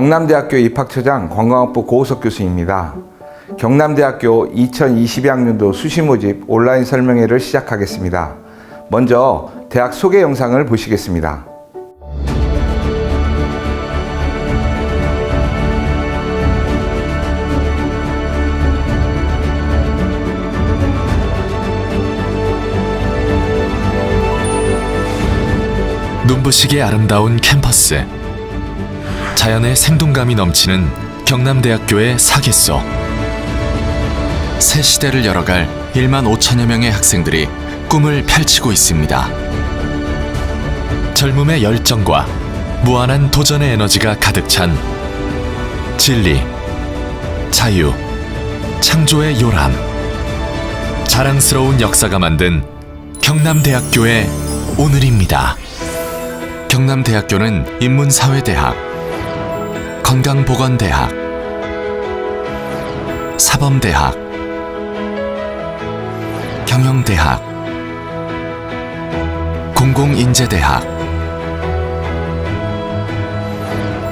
경남대학교 입학처장 관광학부 고우석 교수입니다. 경남대학교 2022학년도 수시 모집 온라인 설명회를 시작하겠습니다. 먼저 대학 소개 영상을 보시겠습니다. 눈부시게 아름다운 캠퍼스, 자연의 생동감이 넘치는 경남대학교의 사계소. 새 시대를 열어갈 1만 5천여 명의 학생들이 꿈을 펼치고 있습니다. 젊음의 열정과 무한한 도전의 에너지가 가득 찬 진리, 자유, 창조의 요람. 자랑스러운 역사가 만든 경남대학교의 오늘입니다. 경남대학교는 인문사회대학, 건강보건대학, 사범대학, 경영대학, 공공인재대학,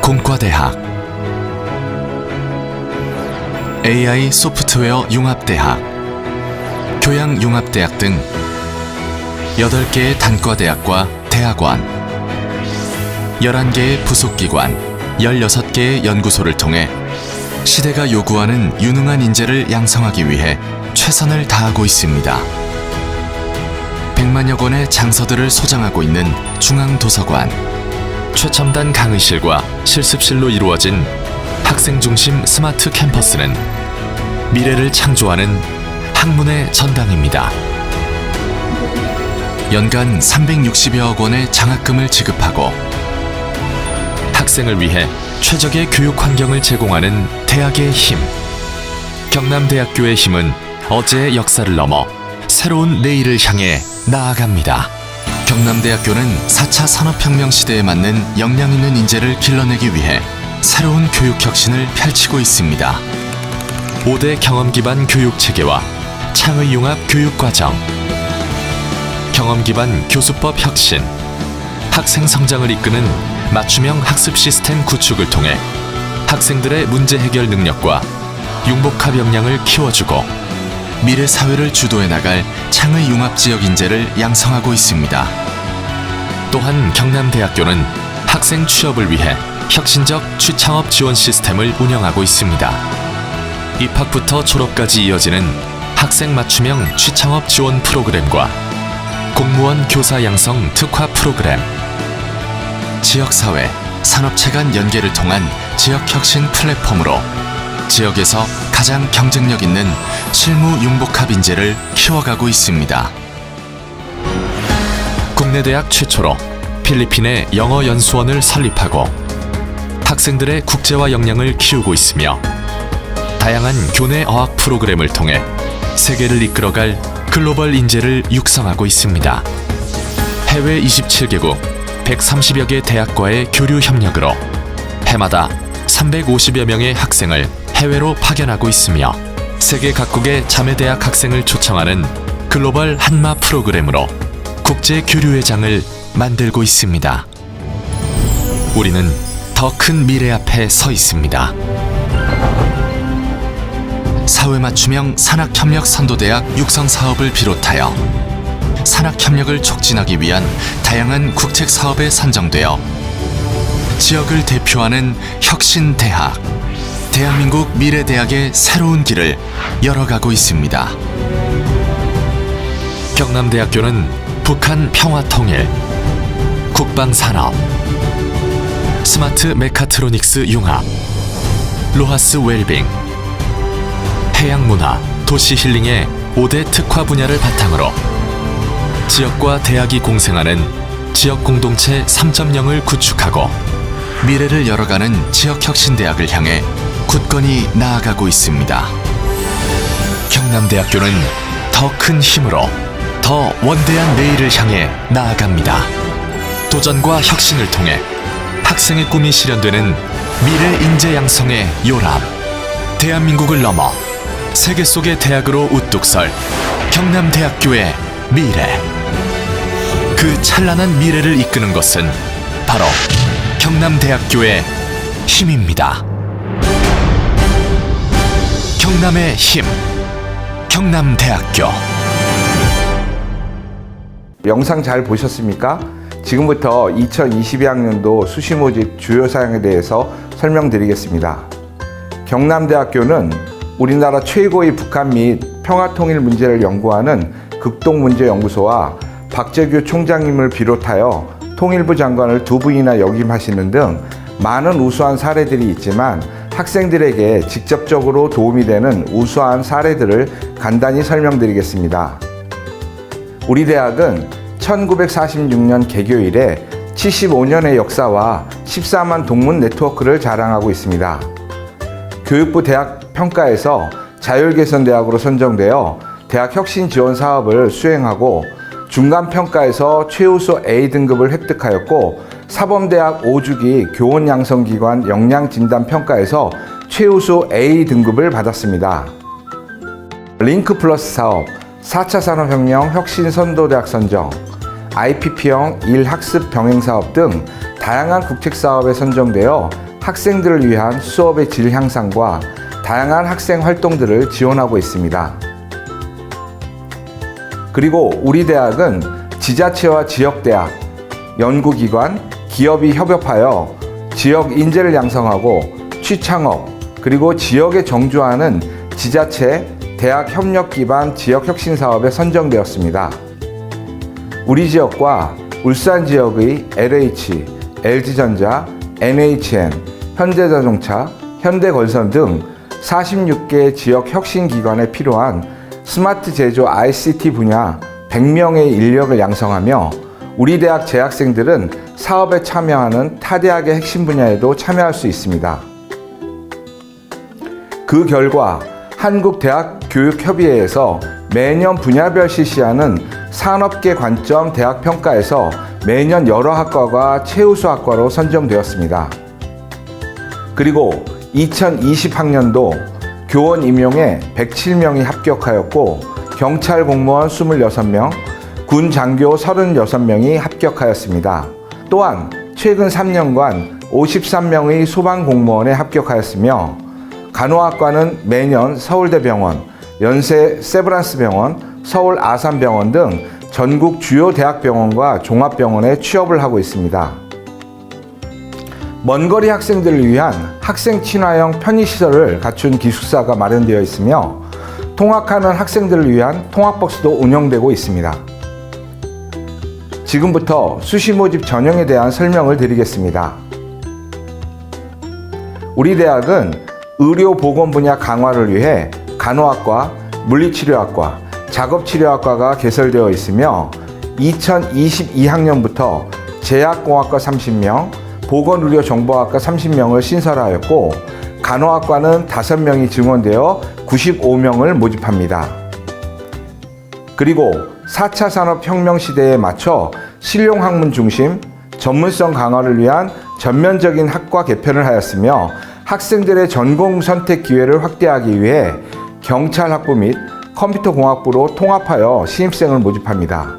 공과대학, AI 소프트웨어 융합대학, 교양융합대학 등 8개의 단과대학과 대학원, 11개의 부속기관, 16개의 연구소를 통해 시대가 요구하는 유능한 인재를 양성하기 위해 최선을 다하고 있습니다. 100만여 권의 장서들을 소장하고 있는 중앙도서관, 최첨단 강의실과 실습실로 이루어진 학생 중심 스마트 캠퍼스는 미래를 창조하는 학문의 전당입니다. 연간 360여억 원의 장학금을 지급하고 학생을 위해 최적의 교육 환경을 제공하는 대학의 힘. 경남대학교의 힘은 어제의 역사를 넘어 새로운 내일을 향해 나아갑니다. 경남대학교는 4차 산업혁명 시대에 맞는 역량 있는 인재를 길러내기 위해 새로운 교육 혁신을 펼치고 있습니다. 5대 경험 기반 교육 체계와 창의 융합 교육 과정, 경험 기반 교수법 혁신, 학생 성장을 이끄는 맞춤형 학습 시스템 구축을 통해 학생들의 문제 해결 능력과 융복합 역량을 키워주고 미래 사회를 주도해 나갈 창의 융합 지역 인재를 양성하고 있습니다. 또한 경남대학교는 학생 취업을 위해 혁신적 취창업 지원 시스템을 운영하고 있습니다. 입학부터 졸업까지 이어지는 학생 맞춤형 취창업 지원 프로그램과 공무원 교사 양성 특화 프로그램, 지역사회, 산업체 간 연계를 통한 지역혁신 플랫폼으로 지역에서 가장 경쟁력 있는 실무 융복합 인재를 키워가고 있습니다. 국내 대학 최초로 필리핀에 영어 연수원을 설립하고 학생들의 국제화 역량을 키우고 있으며 다양한 교내 어학 프로그램을 통해 세계를 이끌어갈 글로벌 인재를 육성하고 있습니다. 해외 27개국 130여 개 대학과의 교류 협력으로 해마다 350여 명의 학생을 해외로 파견하고 있으며 세계 각국의 자매대학 학생을 초청하는 글로벌 한마 프로그램으로 국제 교류의 장을 만들고 있습니다. 우리는 더 큰 미래 앞에 서 있습니다. 사회 맞춤형 산학협력 선도대학 육성 사업을 비롯하여 산학협력을 촉진하기 위한 다양한 국책 사업에 선정되어 지역을 대표하는 혁신대학, 대한민국 미래대학의 새로운 길을 열어가고 있습니다. 경남대학교는 북한 평화통일, 국방산업, 스마트 메카트로닉스 융합, 로하스 웰빙, 해양문화, 도시힐링의 5대 특화 분야를 바탕으로 지역과 대학이 공생하는 지역공동체 3.0을 구축하고 미래를 열어가는 지역혁신대학을 향해 굳건히 나아가고 있습니다. 경남대학교는 더 큰 힘으로 더 원대한 내일을 향해 나아갑니다. 도전과 혁신을 통해 학생의 꿈이 실현되는 미래 인재 양성의 요람. 대한민국을 넘어 세계 속의 대학으로 우뚝 설 경남대학교의 미래. 그 찬란한 미래를 이끄는 것은 바로 경남대학교의 힘입니다. 경남의 힘, 경남대학교. 영상 잘 보셨습니까? 지금부터 2022학년도 수시 모집 주요 사항에 대해서 설명드리겠습니다. 경남대학교는 우리나라 최고의 북한 및 평화통일 문제를 연구하는 극동문제연구소와 박재규 총장님을 비롯하여 통일부 장관을 2분이나 역임하시는 등 많은 우수한 사례들이 있지만 학생들에게 직접적으로 도움이 되는 우수한 사례들을 간단히 설명드리겠습니다. 우리 대학은 1946년 개교 이래 75년의 역사와 14만 동문 네트워크를 자랑하고 있습니다. 교육부 대학 평가에서 자율개선대학으로 선정되어 대학 혁신 지원 사업을 수행하고 중간평가에서 최우수 A등급을 획득하였고 사범대학 5주기 교원양성기관 역량진단평가에서 최우수 A등급을 받았습니다. 링크플러스 사업, 4차 산업혁명 혁신선도대학 선정, IPP형 1학습 병행사업 등 다양한 국책사업에 선정되어 학생들을 위한 수업의 질 향상과 다양한 학생 활동들을 지원하고 있습니다. 그리고 우리 대학은 지자체와 지역대학, 연구기관, 기업이 협업하여 지역 인재를 양성하고 취창업, 그리고 지역에 정주하는 지자체, 대학 협력 기반 지역 혁신 사업에 선정되었습니다. 우리 지역과 울산 지역의 LH, LG전자, NHN, 현대자동차, 현대건설 등 46개 지역 혁신 기관에 필요한 스마트 제조 ICT 분야 100명의 인력을 양성하며 우리 대학 재학생들은 사업에 참여하는 타 대학의 핵심 분야에도 참여할 수 있습니다. 그 결과 한국대학교육협의회에서 매년 분야별 실시하는 산업계 관점 대학 평가에서 매년 여러 학과가 최우수 학과로 선정되었습니다. 그리고 2020학년도 교원 임용에 107명이 합격하였고 경찰 공무원 26명, 군 장교 36명이 합격하였습니다. 또한 최근 3년간 53명의 소방공무원에 합격하였으며 간호학과는 매년 서울대병원, 연세 세브란스병원, 서울 아산병원 등 전국 주요 대학병원과 종합병원에 취업을 하고 있습니다. 먼거리 학생들을 위한 학생 친화형 편의시설을 갖춘 기숙사가 마련되어 있으며 통학하는 학생들을 위한 통학버스도 운영되고 있습니다. 지금부터 수시 모집 전형에 대한 설명을 드리겠습니다. 우리 대학은 의료보건 분야 강화를 위해 간호학과, 물리치료학과, 작업치료학과가 개설되어 있으며 2022학년부터 제약공학과 30명, 보건의료정보학과 30명을 신설하였고 간호학과는 5명이 증원되어 95명을 모집합니다. 그리고 4차 산업혁명 시대에 맞춰 실용학문 중심, 전문성 강화를 위한 전면적인 학과 개편을 하였으며 학생들의 전공 선택 기회를 확대하기 위해 경찰학부 및 컴퓨터공학부로 통합하여 신입생을 모집합니다.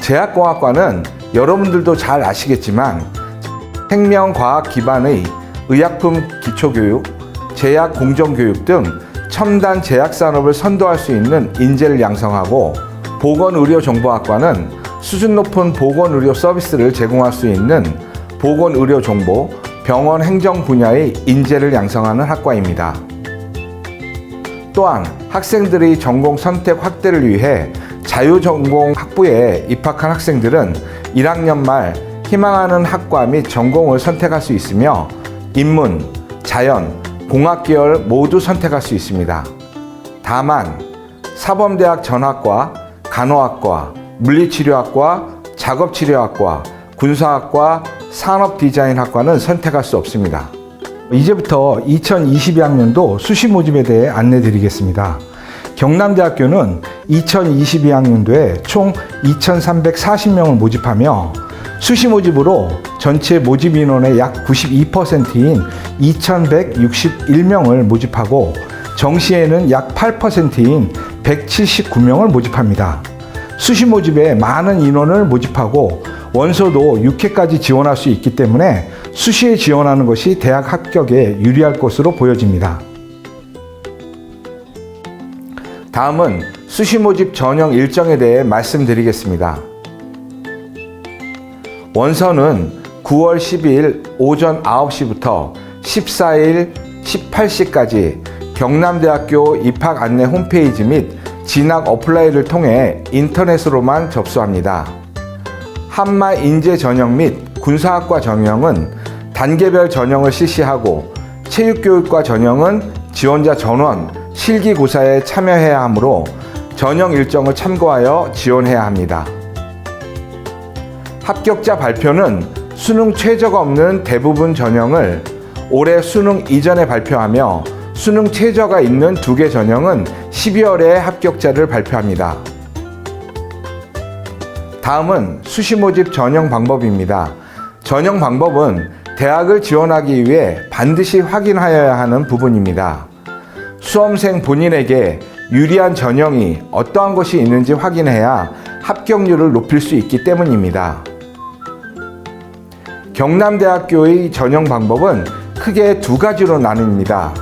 제약공학과는 여러분들도 잘 아시겠지만 생명과학 기반의 의약품 기초교육, 제약 공정교육 등 첨단 제약산업을 선도할 수 있는 인재를 양성하고 보건의료정보학과는 수준 높은 보건의료 서비스를 제공할 수 있는 보건의료정보, 병원 행정 분야의 인재를 양성하는 학과입니다. 또한 학생들의 전공 선택 확대를 위해 자유전공 학부에 입학한 학생들은 1학년 말 희망하는 학과 및 전공을 선택할 수 있으며 인문, 자연, 공학 계열 모두 선택할 수 있습니다. 다만 사범대학 전학과, 간호학과, 물리치료학과, 작업치료학과, 군사학과, 산업디자인학과는 선택할 수 없습니다. 이제부터 2022학년도 수시 모집에 대해 안내 드리겠습니다. 경남대학교는 2022학년도에 총 2,340명을 모집하며 수시 모집으로 전체 모집 인원의 약 92%인 2,161명을 모집하고 정시에는 약 8%인 179명을 모집합니다. 수시 모집에 많은 인원을 모집하고 원서도 6회까지 지원할 수 있기 때문에 수시에 지원하는 것이 대학 합격에 유리할 것으로 보여집니다. 다음은 수시 모집 전형 일정에 대해 말씀드리겠습니다. 원서는 9월 12일 오전 9시부터 14일 18시까지 경남대학교 입학 안내 홈페이지 및 진학 어플라이를 통해 인터넷으로만 접수합니다. 한마 인재 전형 및 군사학과 전형은 단계별 전형을 실시하고 체육교육과 전형은 지원자 전원 실기고사에 참여해야 하므로 전형 일정을 참고하여 지원해야 합니다. 합격자 발표는 수능 최저가 없는 대부분 전형을 올해 수능 이전에 발표하며 수능 최저가 있는 2개 전형은 12월에 합격자를 발표합니다. 다음은 수시 모집 전형 방법입니다. 전형 방법은 대학을 지원하기 위해 반드시 확인하여야 하는 부분입니다. 수험생 본인에게 유리한 전형이 어떠한 것이 있는지 확인해야 합격률을 높일 수 있기 때문입니다. 경남대학교의 전형 방법은 크게 2가지로 나뉩니다.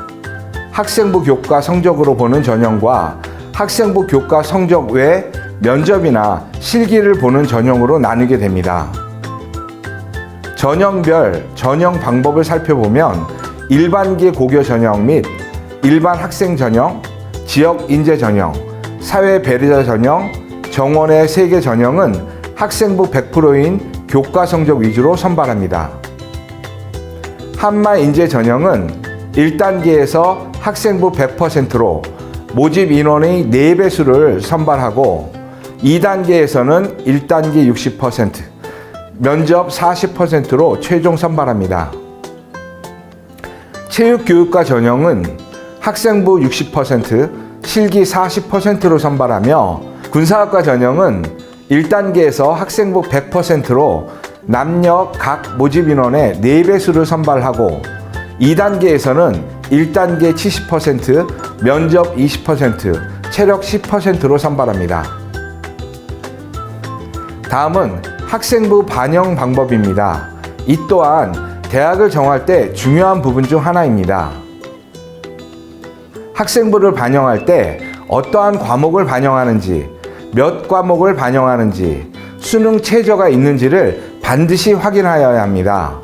학생부 교과 성적으로 보는 전형과 학생부 교과 성적 외 면접이나 실기를 보는 전형으로 나누게 됩니다. 전형별 전형 방법을 살펴보면 일반계 고교 전형 및 일반 학생 전형, 지역 인재 전형, 사회 배려자 전형, 정원의 3개 전형은 학생부 100%인 교과 성적 위주로 선발합니다. 한마 인재 전형은 1단계에서 학생부 100%로 모집 인원의 4배수를 선발하고 2단계에서는 1단계 60%, 면접 40%로 최종 선발합니다. 체육교육과 전형은 학생부 60%, 실기 40%로 선발하며 군사학과 전형은 1단계에서 학생부 100%로 남녀 각 모집 인원의 4배수를 선발하고 2단계에서는 1단계 70%, 면접 20%, 체력 10%로 선발합니다. 다음은 학생부 반영 방법입니다. 이 또한 대학을 정할 때 중요한 부분 중 하나입니다. 학생부를 반영할 때 어떠한 과목을 반영하는지, 몇 과목을 반영하는지, 수능 최저가 있는지를 반드시 확인하여야 합니다.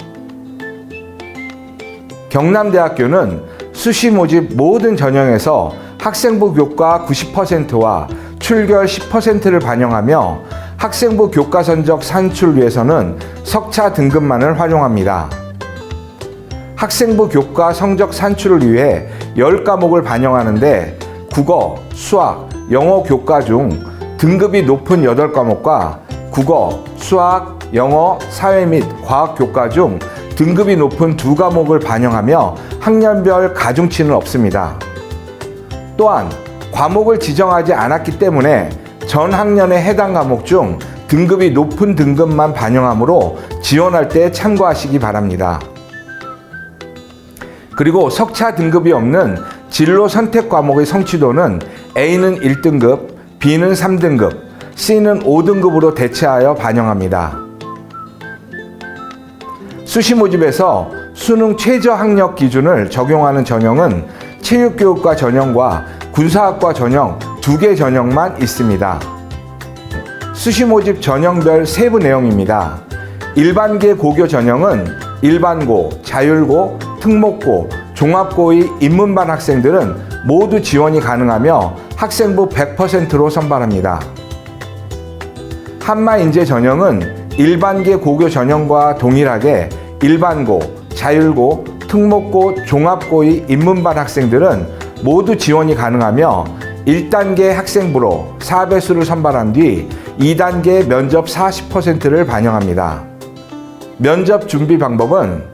경남대학교는 수시 모집 모든 전형에서 학생부 교과 90%와 출결 10%를 반영하며 학생부 교과 성적 산출 위해서는 석차 등급만을 활용합니다. 학생부 교과 성적 산출을 위해 10과목을 반영하는데 국어, 수학, 영어 교과 중 등급이 높은 8과목과 국어, 수학, 영어, 사회 및 과학 교과 중 등급이 높은 2과목을 반영하며 학년별 가중치는 없습니다. 또한 과목을 지정하지 않았기 때문에 전 학년의 해당 과목 중 등급이 높은 등급만 반영하므로 지원할 때 참고하시기 바랍니다. 그리고 석차 등급이 없는 진로 선택 과목의 성취도는 A는 1등급, B는 3등급, C는 5등급으로 대체하여 반영합니다. 수시 모집에서 수능 최저 학력 기준을 적용하는 전형은 체육교육과 전형과 군사학과 전형 2개 전형만 있습니다. 수시 모집 전형별 세부 내용입니다. 일반계 고교 전형은 일반고, 자율고, 특목고, 종합고의 인문반 학생들은 모두 지원이 가능하며 학생부 100%로 선발합니다. 한마 인재 전형은 일반계 고교 전형과 동일하게 일반고, 자율고, 특목고, 종합고의 인문반 학생들은 모두 지원이 가능하며 1단계 학생부로 4배수를 선발한 뒤 2단계 면접 40%를 반영합니다. 면접 준비 방법은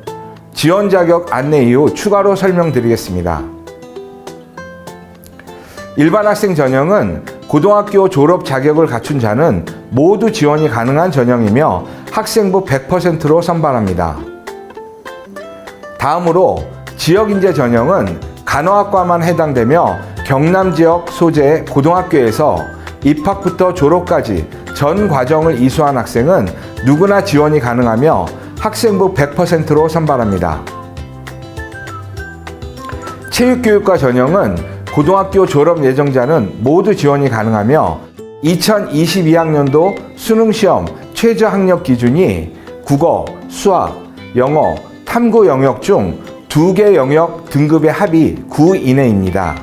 지원 자격 안내 이후 추가로 설명드리겠습니다. 일반 학생 전형은 고등학교 졸업 자격을 갖춘 자는 모두 지원이 가능한 전형이며 학생부 100%로 선발합니다. 다음으로 지역인재 전형은 간호학과만 해당되며 경남 지역 소재 고등학교에서 입학부터 졸업까지 전 과정을 이수한 학생은 누구나 지원이 가능하며 학생부 100%로 선발합니다. 체육교육과 전형은 고등학교 졸업 예정자는 모두 지원이 가능하며 2022학년도 수능시험 최저 학력 기준이 국어, 수학, 영어, 탐구 영역 중 2개 영역 등급의 합이 9 이내입니다.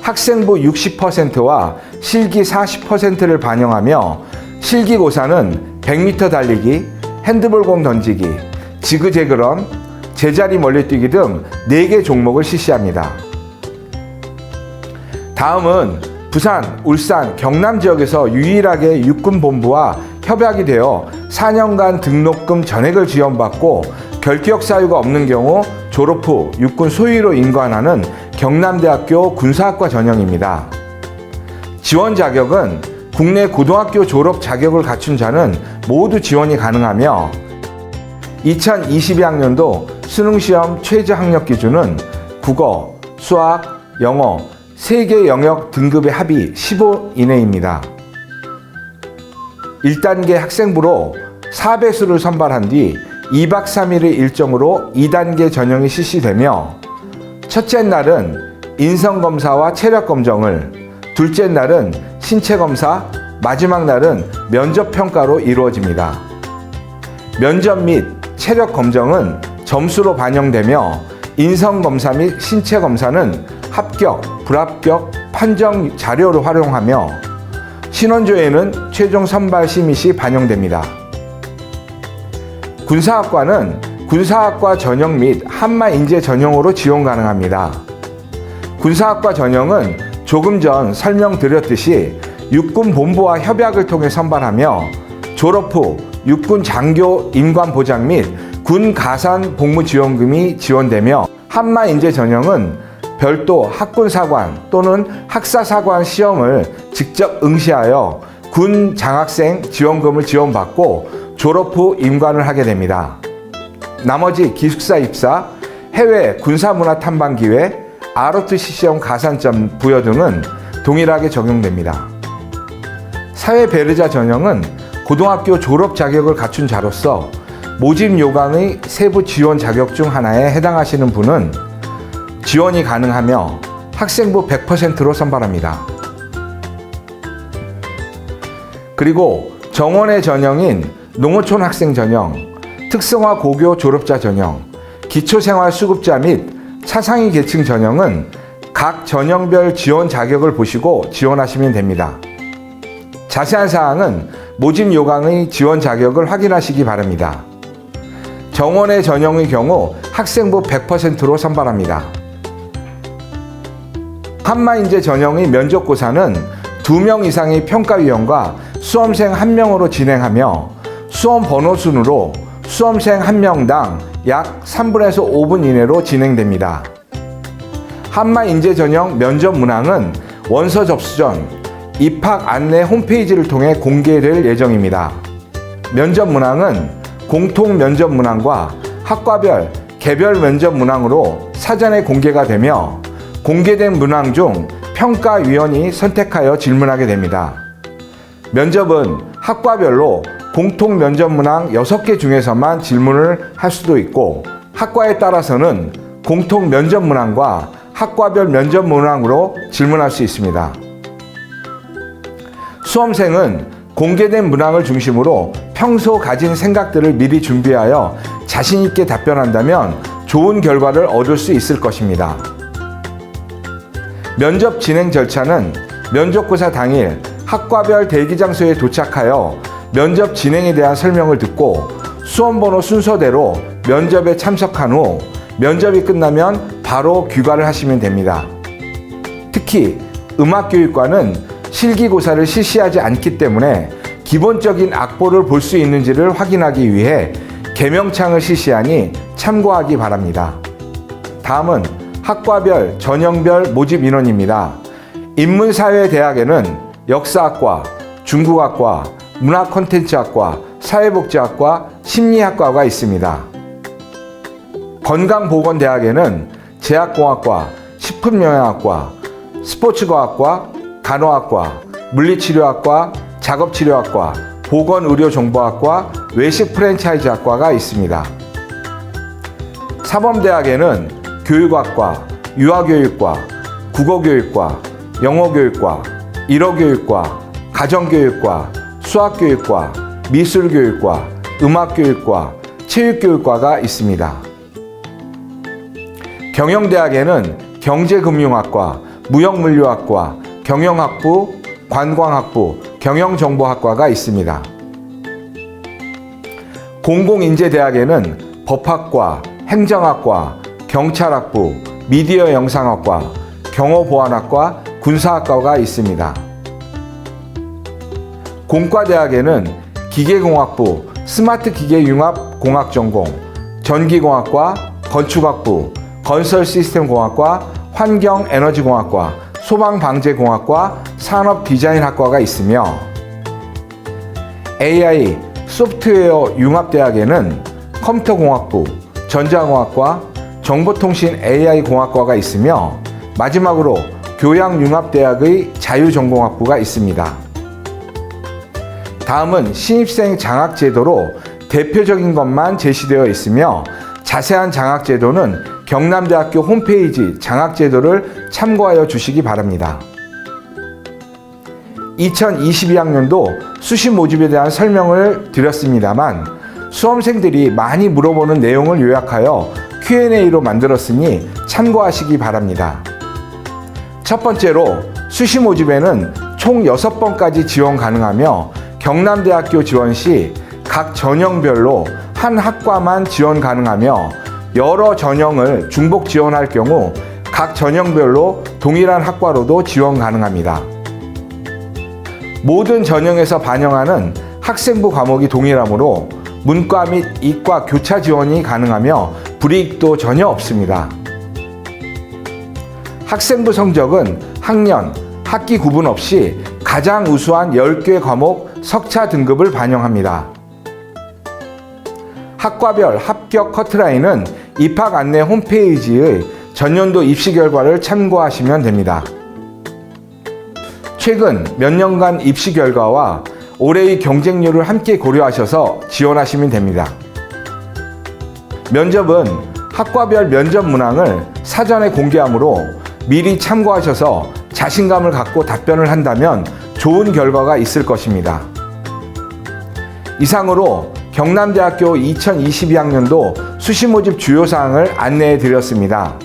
학생부 60%와 실기 40%를 반영하며 실기고사는 100m 달리기, 핸드볼공 던지기, 지그재그런, 제자리 멀리뛰기 등 4개 종목을 실시합니다. 다음은 부산, 울산, 경남 지역에서 유일하게 육군본부와 협약이 되어 4년간 등록금 전액을 지원받고 결격 사유가 없는 경우 졸업 후 육군 소위로 임관하는 경남대학교 군사학과 전형입니다. 지원 자격은 국내 고등학교 졸업 자격을 갖춘 자는 모두 지원이 가능하며 2022학년도 수능시험 최저 학력 기준은 국어, 수학, 영어 3개 영역 등급의 합이 15 이내입니다. 1단계 학생부로 4배수를 선발한 뒤 2박 3일의 일정으로 2단계 전형이 실시되며 첫째 날은 인성검사와 체력검정을, 둘째 날은 신체검사, 마지막 날은 면접평가로 이루어집니다. 면접 및 체력검정은 점수로 반영되며 인성검사 및 신체검사는 합격, 불합격 판정 자료를 활용하며 신원조회는 최종 선발 심의 시 반영됩니다. 군사학과는 군사학과 전형 및 한마인재 전형으로 지원 가능합니다. 군사학과 전형은 조금 전 설명드렸듯이 육군본부와 협약을 통해 선발하며 졸업 후 육군 장교 임관 보장 및 군 가산 복무 지원금이 지원되며 한마인재 전형은 별도 학군사관 또는 학사사관 시험을 직접 응시하여 군 장학생 지원금을 지원받고 졸업 후 임관을 하게 됩니다. 나머지 기숙사 입사, 해외 군사문화 탐방 기회, ROTC 시험 가산점 부여 등은 동일하게 적용됩니다. 사회배려자 전형은 고등학교 졸업 자격을 갖춘 자로서 모집 요강의 세부 지원 자격 중 하나에 해당하시는 분은 지원이 가능하며 학생부 100%로 선발합니다. 그리고 정원의 전형인 농어촌 학생 전형, 특성화 고교 졸업자 전형, 기초생활수급자 및 차상위 계층 전형은 각 전형별 지원 자격을 보시고 지원하시면 됩니다. 자세한 사항은 모집 요강의 지원 자격을 확인하시기 바랍니다. 정원의 전형의 경우 학생부 100%로 선발합니다. 한마인재 전형의 면접고사는 2명 이상의 평가위원과 수험생 1명으로 진행하며 수험 번호 순으로 수험생 1명당 약 3분에서 5분 이내로 진행됩니다. 한마인재 전형 면접 문항은 원서 접수 전 입학 안내 홈페이지를 통해 공개될 예정입니다. 면접 문항은 공통 면접 문항과 학과별 개별 면접 문항으로 사전에 공개가 되며 공개된 문항 중 평가위원이 선택하여 질문하게 됩니다. 면접은 학과별로 공통 면접 문항 6개 중에서만 질문을 할 수도 있고 학과에 따라서는 공통 면접 문항과 학과별 면접 문항으로 질문할 수 있습니다. 수험생은 공개된 문항을 중심으로 평소 가진 생각들을 미리 준비하여 자신 있게 답변한다면 좋은 결과를 얻을 수 있을 것입니다. 면접 진행 절차는 면접고사 당일 학과별 대기 장소에 도착하여 면접 진행에 대한 설명을 듣고 수험번호 순서대로 면접에 참석한 후 면접이 끝나면 바로 귀가를 하시면 됩니다. 특히 음악교육과는 실기고사를 실시하지 않기 때문에 기본적인 악보를 볼 수 있는지를 확인하기 위해 개명창을 실시하니 참고하기 바랍니다. 다음은 학과별, 전형별 모집 인원입니다. 인문사회대학에는 역사학과, 중국학과, 문화콘텐츠학과, 사회복지학과, 심리학과가 있습니다. 건강보건대학에는 제약공학과, 식품영양학과, 스포츠과학과, 간호학과, 물리치료학과, 작업치료학과, 보건의료정보학과 외식 프랜차이즈학과가 있습니다. 사범대학에는 교육학과, 유아교육과, 국어교육과, 영어교육과, 일어교육과, 가정교육과, 수학교육과, 미술교육과, 음악교육과, 체육교육과가 있습니다. 경영대학에는 경제금융학과, 무역물류학과, 경영학부, 관광학부, 경영정보학과가 있습니다. 공공인재대학에는 법학과, 행정학과, 경찰학부, 미디어영상학과, 경호보안학과, 군사학과가 있습니다. 공과대학에는 기계공학부, 스마트기계융합공학전공, 전기공학과, 건축학부, 건설시스템공학과, 환경에너지공학과, 소방방재공학과, 산업디자인학과가 있으며 AI, 소프트웨어 융합대학에는 컴퓨터공학부, 전자공학과, 정보통신 AI공학과가 있으며 마지막으로 교양융합대학의 자유전공학부가 있습니다. 다음은 신입생 장학제도로 대표적인 것만 제시되어 있으며 자세한 장학제도는 경남대학교 홈페이지 장학제도를 참고하여 주시기 바랍니다. 2022학년도 수시 모집에 대한 설명을 드렸습니다만 수험생들이 많이 물어보는 내용을 요약하여 Q&A로 만들었으니 참고하시기 바랍니다. 첫 번째로 수시 모집에는 총 6번까지 지원 가능하며 경남대학교 지원 시 각 전형별로 한 학과만 지원 가능하며 여러 전형을 중복 지원할 경우 각 전형별로 동일한 학과로도 지원 가능합니다. 모든 전형에서 반영하는 학생부 과목이 동일하므로 문과 및 이과 교차 지원이 가능하며 불이익도 전혀 없습니다. 학생부 성적은 학년, 학기 구분 없이 가장 우수한 10개 과목 석차 등급을 반영합니다. 학과별 합격 커트라인은 입학 안내 홈페이지의 전년도 입시 결과를 참고하시면 됩니다. 최근 몇 년간 입시 결과와 올해의 경쟁률을 함께 고려하셔서 지원하시면 됩니다. 면접은 학과별 면접 문항을 사전에 공개하므로 미리 참고하셔서 자신감을 갖고 답변을 한다면 좋은 결과가 있을 것입니다. 이상으로 경남대학교 2022학년도 수시 모집 주요 사항을 안내해 드렸습니다.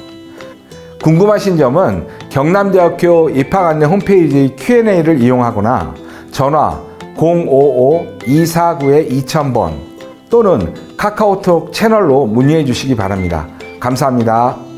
궁금하신 점은 경남대학교 입학 안내 홈페이지 Q&A를 이용하거나 전화 055-249-2000번 또는 카카오톡 채널로 문의해 주시기 바랍니다. 감사합니다.